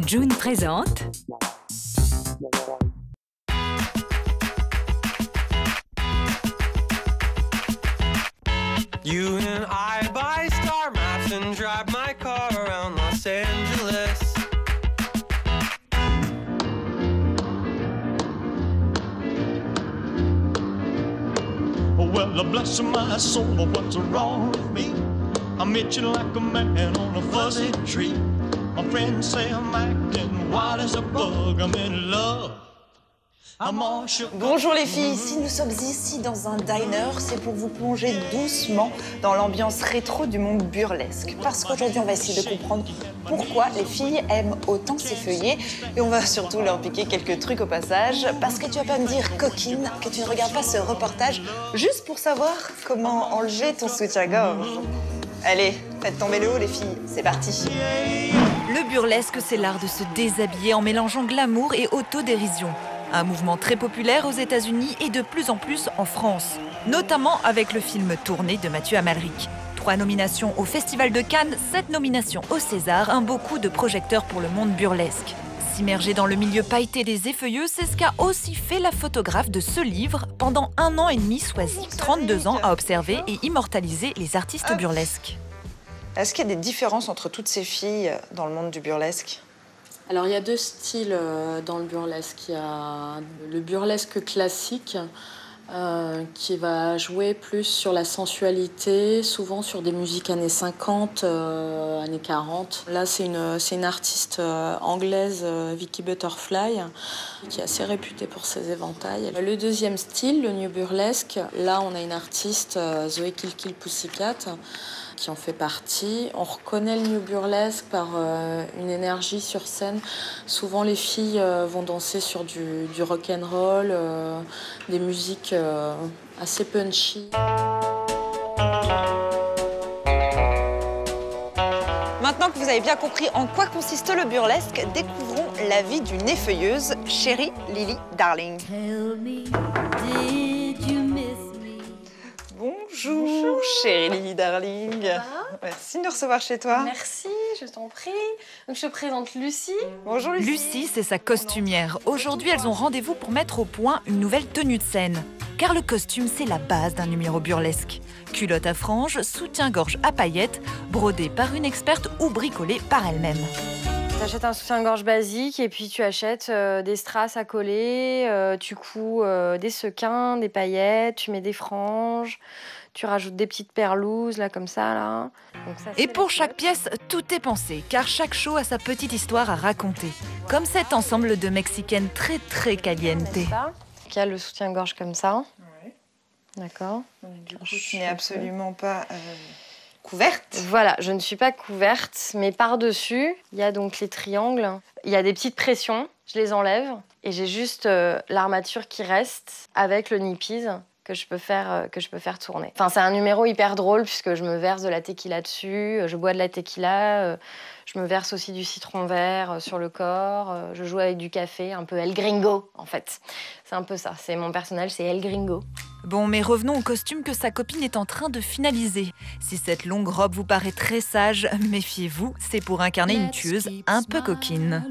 June présente You and I buy star maps and drive my car around Los Angeles. Well, bless my soul, what's wrong with me? I'm itching like a man on a fuzzy tree. My friends say I'm acting wild as a bug. I'm in love. Bonjour les filles, si nous sommes ici dans un diner, c'est pour vous plonger doucement dans l'ambiance rétro du monde burlesque. Parce qu'aujourd'hui, on va essayer de comprendre pourquoi les filles aiment autant s'effeuiller. Et on va surtout leur piquer quelques trucs au passage. Parce que tu vas pas me dire, coquine, que tu ne regardes pas ce reportage juste pour savoir comment enlever ton soutien-gorge. Allez, faites tomber le haut les filles, c'est parti. Le burlesque, c'est l'art de se déshabiller en mélangeant glamour et autodérision. Un mouvement très populaire aux États-Unis et de plus en plus en France, notamment avec le film Tourné de Mathieu Amalric. 3 nominations au Festival de Cannes, 7 nominations au César, un beau coup de projecteur pour le monde burlesque. S'immerger dans le milieu pailleté des effeuilleux, c'est ce qu'a aussi fait la photographe de ce livre pendant 1 an et demi choisi. 32 ans à observer et immortaliser les artistes burlesques. Est-ce qu'il y a des différences entre toutes ces filles dans le monde du burlesque ? Alors, il y a 2 styles dans le burlesque. Il y a le burlesque classique qui va jouer plus sur la sensualité, souvent sur des musiques années 50, années 40. Là, c'est une artiste anglaise, Vicky Butterfly, qui est assez réputée pour ses éventails. Le 2e style, le new burlesque, là, on a une artiste, Zoé Kill Kill Pussycat, qui en fait partie. On reconnaît le new burlesque par une énergie sur scène. Souvent, les filles vont danser sur du rock'n'roll, des musiques assez punchy. Maintenant que vous avez bien compris en quoi consiste le burlesque, découvrons la vie d'une effeuilleuse, Chérie Lily Darling. Bonjour, Chérie Lily Darling. Merci de nous recevoir chez toi. Merci, je t'en prie. Donc, je te présente Lucie. Bonjour Lucie. Lucie, c'est sa costumière. Aujourd'hui, elles ont rendez-vous pour mettre au point une nouvelle tenue de scène. Car le costume, c'est la base d'un numéro burlesque. Culotte à franges, soutien-gorge à paillettes, brodé par une experte ou bricolé par elle-même. Tu achètes un soutien-gorge basique et puis tu achètes des strass à coller, tu couds des sequins, des paillettes, tu mets des franges, tu rajoutes des petites perlouses, là, comme ça, là. Donc ça, et pour chaque pièce, tout est pensé, car chaque show a sa petite histoire à raconter. Comme cet ensemble de mexicaines très caliente. Il y a le soutien-gorge comme ça. Oui. D'accord. Du coup, tu n'es absolument pas couverte. Voilà, je ne suis pas couverte, mais par-dessus, il y a donc les triangles. Il y a des petites pressions, je les enlève, et j'ai juste l'armature qui reste avec le nippies que je peux faire tourner. Enfin, c'est un numéro hyper drôle puisque je me verse de la tequila dessus, je bois de la tequila, je me verse aussi du citron vert sur le corps, je joue avec du café, un peu El Gringo en fait. C'est un peu ça, c'est mon personnage, c'est El Gringo. Bon, mais revenons au costume que sa copine est en train de finaliser. Si cette longue robe vous paraît très sage, méfiez-vous, c'est pour incarner une tueuse un peu coquine.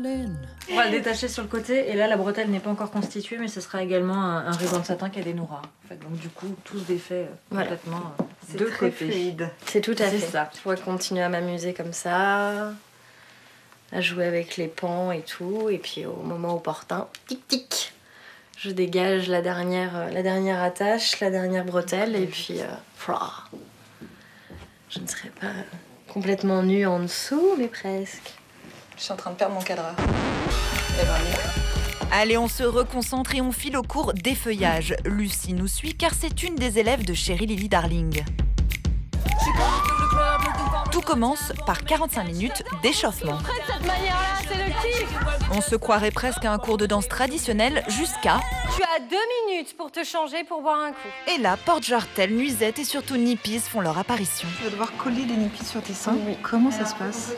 On va le détacher sur le côté, et là la bretelle n'est pas encore constituée, mais ce sera également un ruban de satin qui a des nourras. En fait, donc du coup, tout se défait complètement de très côté. fluide. C'est tout à fait ça. Je pourrais continuer à m'amuser comme ça, à jouer avec les pans et tout, et puis au moment opportun, tic-tic, je dégage la dernière attache, la dernière bretelle, et puis je ne serai pas complètement nue en dessous, mais presque. Je suis en train de perdre mon cadre. Allez, on se reconcentre et on file au cours d'effeuillage. Lucie nous suit car c'est une des élèves de Chérie Lily Darling. Tout commence par 45 minutes d'échauffement. On se croirait presque à un cours de danse traditionnel jusqu'à... Tu as 2 minutes pour te changer pour boire un coup. Et là, porte-jartelles, nuisettes et surtout nippies font leur apparition. Tu vas devoir coller des nippies sur tes seins. Oui. Comment ça se passe?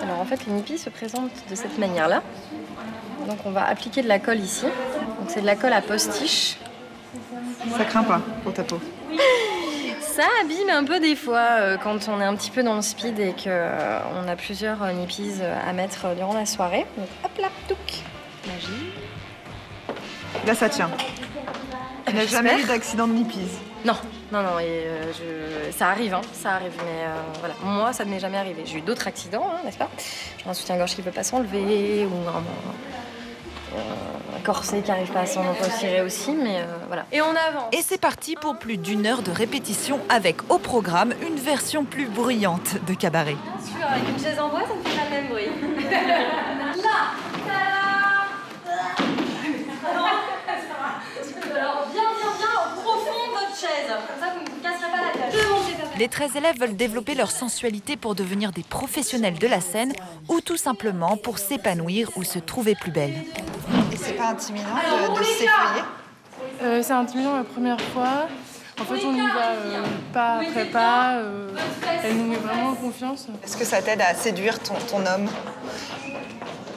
Alors en fait, les nippies se présentent de cette manière-là. Donc on va appliquer de la colle ici. Donc c'est de la colle à postiche. Ça craint pas pour ta peau? Ça abîme un peu des fois quand on est un petit peu dans le speed et qu'on a plusieurs nippies à mettre durant la soirée. Donc hop là, touc, magie. Là, ça tient. Il n'y a jamais eu d'accident de nippies. Non, ça arrive, mais voilà. Moi, ça ne m'est jamais arrivé. J'ai eu d'autres accidents, n'est-ce pas? Genre un soutien-gorge qui ne peut pas s'enlever, ou un corset qui n'arrive pas à s'en retirer aussi, mais voilà. Et on avance. Et c'est parti pour plus d'1 heure de répétition avec au programme une version plus bruyante de cabaret. Bien sûr, avec une chaise en bois, ça ne fait pas le même bruit. Là, alors bien au profond de votre chaise, comme ça vous ne vous casserez pas la tête. Les 13 élèves veulent développer leur sensualité pour devenir des professionnels de la scène ou tout simplement pour s'épanouir ou se trouver plus belle. Et c'est pas intimidant de s'effeuiller? C'est intimidant la première fois. En fait, on y va pas après pas. Elle nous met vraiment en confiance. Est-ce que ça t'aide à séduire ton homme?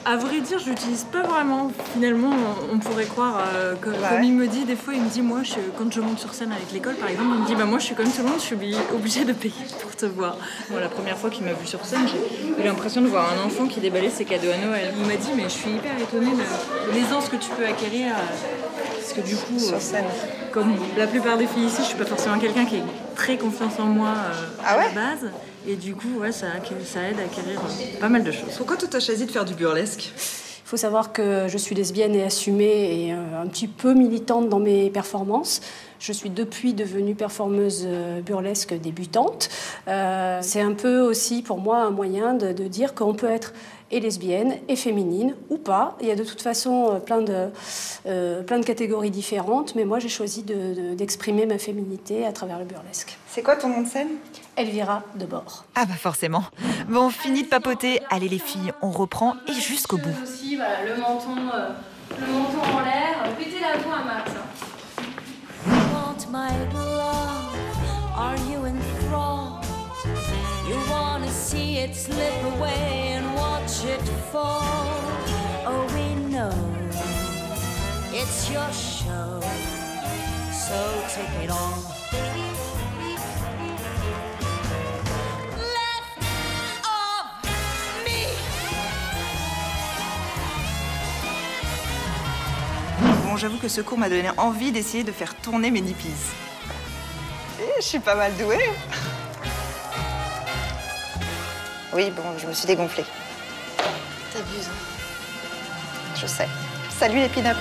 À vrai dire, je l'utilise pas vraiment. Finalement, on pourrait croire, comme il me dit, des fois, il me dit, moi, quand je monte sur scène avec l'école, par exemple, il me dit, moi, je suis comme tout le monde, je suis obligée de payer pour te voir. Bon, la première fois qu'il m'a vue sur scène, j'ai eu l'impression de voir un enfant qui déballait ses cadeaux à Noël. Il m'a dit, mais je suis hyper étonnée de l'aisance que tu peux acquérir. Parce que du coup, sur scène. Comme la plupart des filles ici, je suis pas forcément quelqu'un qui ait très confiance en moi à la base. Et du coup, ça aide à acquérir pas mal de choses. Pourquoi toi, t'as choisi de faire du burlesque? Il faut savoir que je suis lesbienne et assumée et un petit peu militante dans mes performances. Je suis depuis devenue performeuse burlesque débutante. C'est un peu aussi pour moi un moyen de dire qu'on peut être et lesbienne et féminine ou pas. Il y a de toute façon plein de catégories différentes, mais moi j'ai choisi d'exprimer ma féminité à travers le burlesque. C'est quoi ton nom de scène? Elvira Debord. Ah bah forcément. Bon, fini de papoter. Allez les filles, on reprend et jusqu'au bout. Aussi, voilà, le menton en l'air, pétez la voix à max. My love, are you enthralled? You wanna see it slip away and watch it fall. Oh, we know it's your show, so take it on. Bon, j'avoue que ce cours m'a donné envie d'essayer de faire tourner mes nippies. Et je suis pas mal douée. Oui, bon, je me suis dégonflée. T'abuses, hein. Je sais. Salut les pin-up.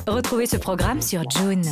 Retrouvez ce programme sur June.